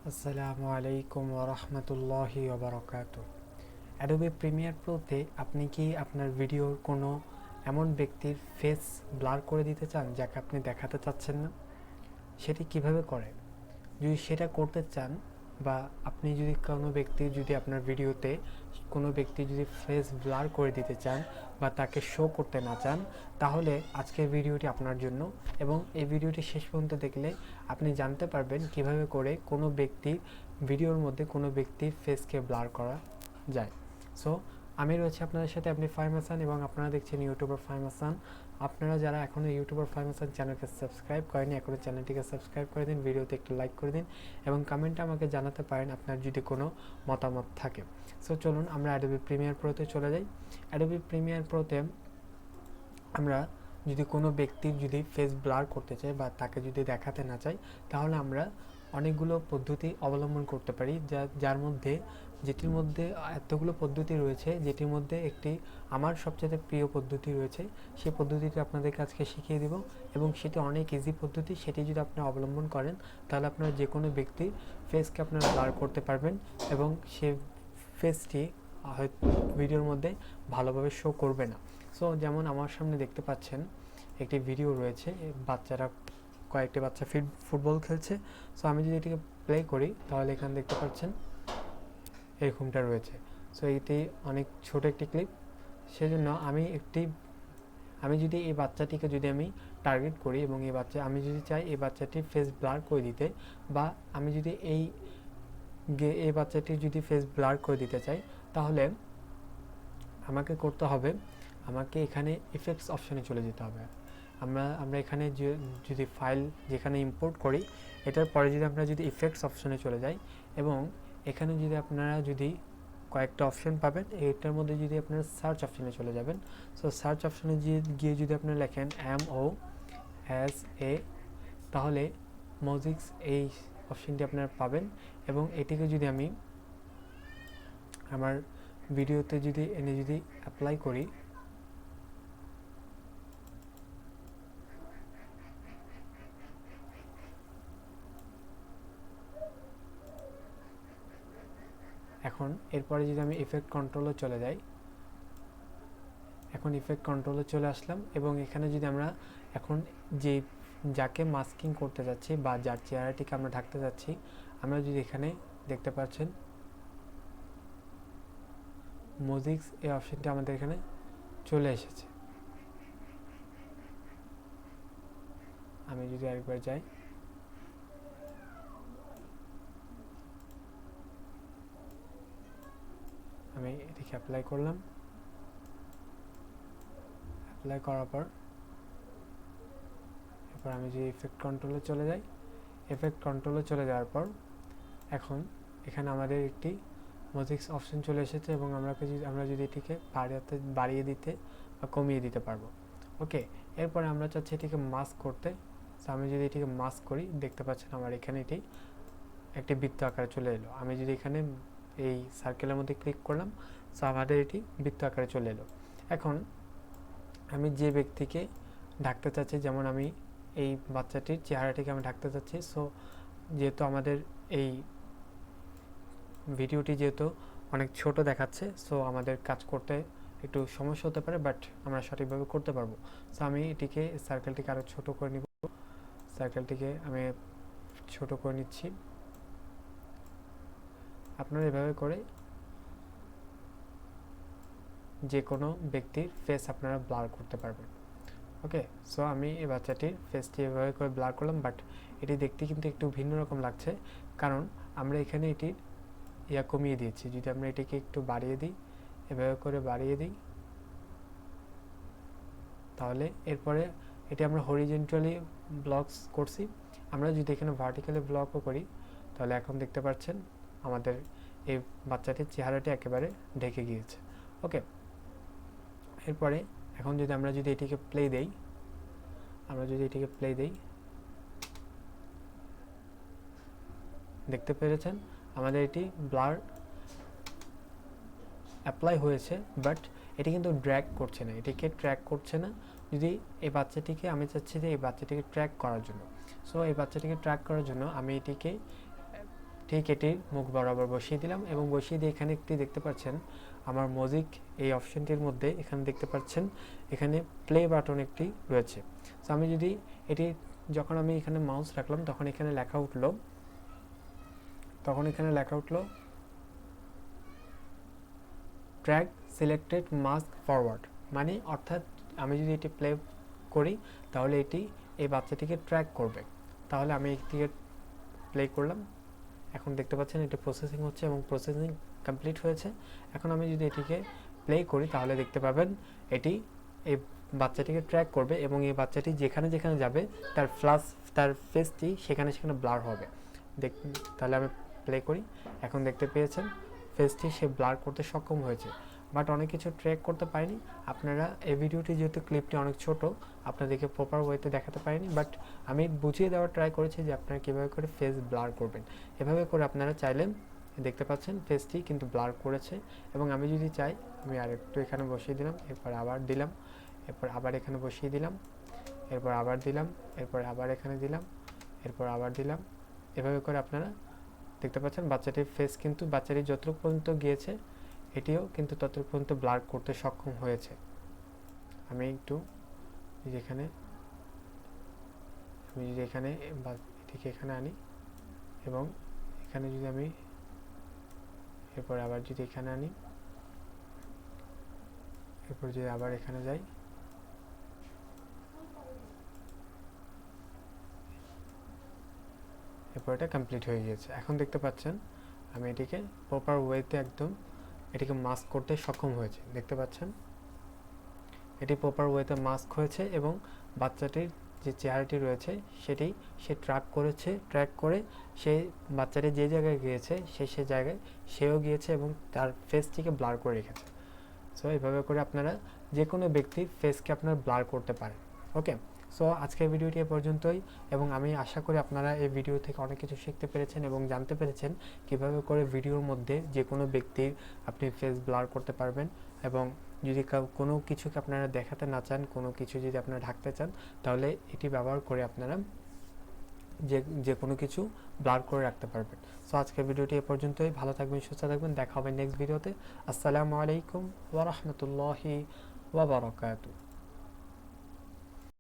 আসসালামু আলাইকুম ওয়া রাহমাতুল্লাহি ওয়া বারাকাতুহু। অ্যাডোবি প্রিমিয়ার প্রোতে আপনি কি আপনার ভিডিওর কোনো এমন ব্যক্তির ফেস ব্লার করে দিতে চান যাকে আপনি দেখাতে চাচ্ছেন না? সেটি কিভাবে করে? যদি সেটা করতে চান বা আপনি যদি কোনো ব্যক্তির যদি আপনার ভিডিওতে কোনো ব্যক্তি যদি ফেস ব্লার করে দিতে চান বা তাকে শো করতে না চান, তাহলে আজকের ভিডিওটি আপনার জন্য। এবং এই ভিডিওটি শেষ পর্যন্ত দেখলে আপনি জানতে পারবেন কিভাবে করে কোনো ব্যক্তির ভিডিওর মধ্যে কোনো ব্যক্তির ফেসকে ব্লার করা যায়। সো আমি রয়েছি আপনাদের সাথে, আপনি ফাহিম হাসান, এবং আপনারা দেখছেন ইউটিউবার ফাহিম হাসান। আপনারা যারা এখনও ইউটিউবার ফাহিম হাসান চ্যানেলকে সাবস্ক্রাইব করেনি, এখনও চ্যানেলটিকে সাবস্ক্রাইব করে দিন, ভিডিওতে একটু লাইক করে দিন এবং কমেন্টে আমাকে জানাতে পারেন আপনার যদি কোনো মতামত থাকে। সো চলুন আমরা অ্যাডোবি প্রিমিয়ার প্রোতে চলে যাই। অ্যাডোবি প্রিমিয়ার প্রোতে আমরা যদি কোনো ব্যক্তির যদি ফেস ব্লার করতে চাই বা তাকে যদি দেখাতে না চাই, তাহলে আমরা অনেকগুলো পদ্ধতি অবলম্বন করতে পারি, যেটির মধ্যে এতগুলো পদ্ধতি রয়েছে, যেটির মধ্যে একটি আমার সবচেয়ে প্রিয় পদ্ধতি রয়েছে। সেই পদ্ধতিটি আপনাদেরকে আজকে শিখিয়ে দিব এবং সেটি অনেক ইজি পদ্ধতি। সেটি যদি আপনি অবলম্বন করেন তাহলে আপনার যে কোনো ব্যক্তির ফেসকে আপনারা ব্লার করতে পারবেন এবং সে ফেসটি হয়তো ভিডিওর মধ্যে ভালোভাবে শো করবে না। সো যেমন আমার সামনে দেখতে পাচ্ছেন একটি ভিডিও রয়েছে, কয়েকটি বাচ্চা ফুটবল খেলছে। সো আমি যদি এটিকে প্লে করি তাহলে এখানে দেখতে পাচ্ছেন এরকমটা রয়েছে। সো এটি অনেক ছোট একটি ক্লিপ, সেজন্য আমি যদি এই বাচ্চাটিকে যদি আমি টার্গেট করি এবং আমি যদি চাই এই বাচ্চাটির ফেস ব্লার করে দিতে, বা আমি যদি এই বাচ্চাটির যদি ফেস ব্লার করে দিতে চাই, তাহলে আমাকে করতে হবে, আমাকে এখানে ইফেক্টস অপশনে চলে যেতে হবে। আমরা এখানে যদি ফাইল যেখানে ইম্পোর্ট করি, এটার পরে যদি আমরা যদি ইফেক্টস অপশনে চলে যাই এবং এখানে যদি আপনারা যদি কয়েকটা অপশন পাবেন, এটার মধ্যে যদি আপনারা সার্চ অপশনে চলে যাবেন। সো সার্চ অপশনে গিয়ে যদি আপনারা লেখেন MOSA, তাহলে মজিক্স এই অপশনটি আপনারা পাবেন এবং এটিকে যদি আমি আমার ভিডিওতে যদি এনে যদি অ্যাপ্লাই করি, এখন এরপরে যদি আমি ইফেক্ট কন্ট্রোলে চলে যাই, এখন ইফেক্ট কন্ট্রোলে চলে আসলাম এবং এখানে যদি আমরা এখন যাকে মাস্কিং করতে যাচ্ছি বা যার চেহারাটিকে আমরা ঢাকতে যাচ্ছি, আমরা যদি এখানে দেখতে পাচ্ছেন মোজিক্স এই অপশনটি আমাদের এখানে চলে এসেছে। আমি যদি আরেকবার যাই, আমি এটিকে অ্যাপ্লাই করলাম। অ্যাপ্লাই করার পর এরপর আমি যদি ইফেক্ট কন্ট্রোলে চলে যাই, ইফেক্ট কন্ট্রোলে চলে যাওয়ার পর এখন এখানে আমাদের একটি মোজিক্স অপশন চলে এসেছে এবং আমরা যদি এটিকে বাড়িয়ে দিতে বা কমিয়ে দিতে পারবো। ওকে, এরপরে আমরা চাচ্ছি এটিকে মাস্ক করতে। সো আমি যদি এটিকে মাস্ক করি, দেখতে পাচ্ছেন আমার এখানে এটি একটি বৃত্ত আকারে চলে এলো। আমি যদি এখানে এই সার্কেলের মধ্যে ক্লিক করলাম, সো আমাদের এটি বৃত্ত আকারে চলে এলো। এখন আমি যে ব্যক্তিকে ঢাকতে চাচ্ছি, যেমন আমি এই বাচ্চাটির চেহারাটিকে আমি ঢাকতে চাচ্ছি। সো যেহেতু আমাদের এই ভিডিওটি যেহেতু অনেক ছোট দেখাচ্ছে, সো আমাদের কাজ করতে একটু সমস্যা হতে পারে, বাট আমরা সঠিকভাবে করতে পারবো। সো আমি সার্কেলটিকে আরও ছোট করে নিব। সার্কেলটিকে আমি ছোট করে নিচ্ছি। আপনারা এভাবে করে যে কোনো ব্যক্তির ফেস আপনারা ব্লার করতে পারবেন। ওকে, সো আমি এই বাচ্চাটির ফেসটি এভাবে করে ব্লার করলাম, বাট এটি দেখতে কিন্তু একটু ভিন্ন রকম লাগছে, কারণ আমরা এখানে এটির কমিয়ে দিয়েছি। যদি আমরা এটিকে একটু বাড়িয়ে দিই, এভাবে করে বাড়িয়ে দিই, তাহলে এরপরে এটি আমরা হরিজেন্টালি ব্লকস করছি। আমরা যদি এখানে ভার্টিক্যালি ব্লকও করি, তাহলে এখন দেখতে পাচ্ছেন আমাদের এই বাচ্চাটির চেহারাটি একেবারে ঢেকে গিয়েছে। ওকে, এরপরে এখন আমরা যদি এটিকে প্লে দেই, দেখতে পেরেছেন আমাদের এটি ব্লার অ্যাপ্লাই হয়েছে, বাট এটি কিন্তু ড্র্যাগ করছে না, এটিকে ট্র্যাক করছে না। যদি এই বাচ্চাটিকে আমি চাচ্ছি যে এই বাচ্চাটিকে ট্র্যাক করার জন্য, সো এই বাচ্চাটিকে ট্র্যাক করার জন্য আমি এটিকে ঠিক এটির মুখ বরাবর বসিয়ে দিলাম এবং বসিয়ে দিয়ে এখানে একটি দেখতে পাচ্ছেন আমার মিউজিক এই অপশনটির মধ্যে এখানে দেখতে পাচ্ছেন এখানে প্লে বাটন একটি রয়েছে। সো আমি যদি এটি যখন আমি এখানে মাউস রাখলাম তখন এখানে লেখা উঠলো ট্র্যাক সিলেক্টেড মাস্ক ফরওয়ার্ড, মানে অর্থাৎ আমি যদি এটি প্লে করি তাহলে এটি এই বাচ্চাটিকে ট্র্যাক করবে। তাহলে আমি এটিকে প্লে করলাম, এখন দেখতে পাচ্ছেন এটি প্রসেসিং হচ্ছে এবং প্রসেসিং কমপ্লিট হয়েছে। এখন আমি যদি এটিকে প্লে করি তাহলে দেখতে পাবেন এটি এই বাচ্চাটিকে ট্র্যাক করবে এবং এই বাচ্চাটি যেখানে যেখানে যাবে তার ফেসটি সেখানে সেখানে ব্লার হবে। তাহলে আমি প্লে করি, এখন দেখতে পেয়েছেন ফেসটি সে ব্লার করতে সক্ষম হয়েছে, বাট অনেক কিছু ট্র্যাক করতে পারিনি। আপনারা এই ভিডিওটি যেহেতু ক্লিপটি অনেক ছোট আপনাদেরকে প্রপার ওয়েতে দেখাতে পারিনি, বাট আমি বুঝিয়ে দেওয়ার ট্রাই করেছি যে আপনারা কীভাবে করে ফেস ব্লার করবেন। এভাবে করে আপনারা চাইলে দেখতে পাচ্ছেন ফেসটি কিন্তু ব্লার করেছে। এবং আমি যদি চাই আমি আরেকটু এখানে বসিয়ে দিলাম, এরপর আবার দিলাম, এরপর আবার এখানে বসিয়ে দিলাম, এরপর আবার দিলাম, এরপর আবার এখানে দিলাম, এরপর আবার দিলাম। এভাবে করে আপনারা দেখতে পাচ্ছেন বাচ্চাটির ফেস কিন্তু বাচ্চাটি যতটুকু পর্যন্ত গিয়েছে এটিও কিন্তু ততটুকু পর্যন্ত ব্লার করতে সক্ষম হয়েছে। আমি যদি এখানে এটিকে এখানে আনি এবং এখানে যদি আমি এরপর আবার যদি এখানে আনি, এরপর যদি আবার এখানে যাই, এরপর এটা কমপ্লিট হয়ে গিয়েছে। এখন দেখতে পাচ্ছেন আমি এটিকে প্রপার ওয়েতে একদম এটিকে মাস্ক করতে সক্ষম হয়েছে। দেখতে পাচ্ছেন এটি প্রপার ওয়েতে মাস্ক হয়েছে এবং বাচ্চাটির যে চেহারাটি রয়েছে সেটি সে ট্র্যাক করে সেই বাচ্চাটি যে জায়গায় গিয়েছে সে জায়গায় সেও গিয়েছে এবং তার ফেসটিকে ব্লার করে রেখেছে। সো এইভাবে করে আপনারা যে কোনো ব্যক্তির ফেসকে আপনারা ব্লার করতে পারেন। ওকে, সো আজকের ভিডিওটি এ পর্যন্তই এবং আমি আশা করি আপনারা এই ভিডিও থেকে অনেক কিছু শিখতে পেরেছেন এবং জানতে পেরেছেন কীভাবে করে ভিডিওর মধ্যে যে কোনো ব্যক্তির আপনি ফেস ব্লার করতে পারবেন। এবং যদি কোনো কিছুকে আপনারা দেখাতে না চান, কোনো কিছু যদি আপনারা ঢাকতে চান, তাহলে এটি ব্যবহার করে আপনারা যে কোনো কিছু ব্লার করে রাখতে পারবেন। সো আজকের ভিডিওটি এ পর্যন্তই। ভালো থাকবেন, সুস্থ থাকবেন, দেখা হবে নেক্সট ভিডিওতে। আসসালামু আলাইকুম ওয়া রাহমাতুল্লাহি ওয়া বারাকাতুহু।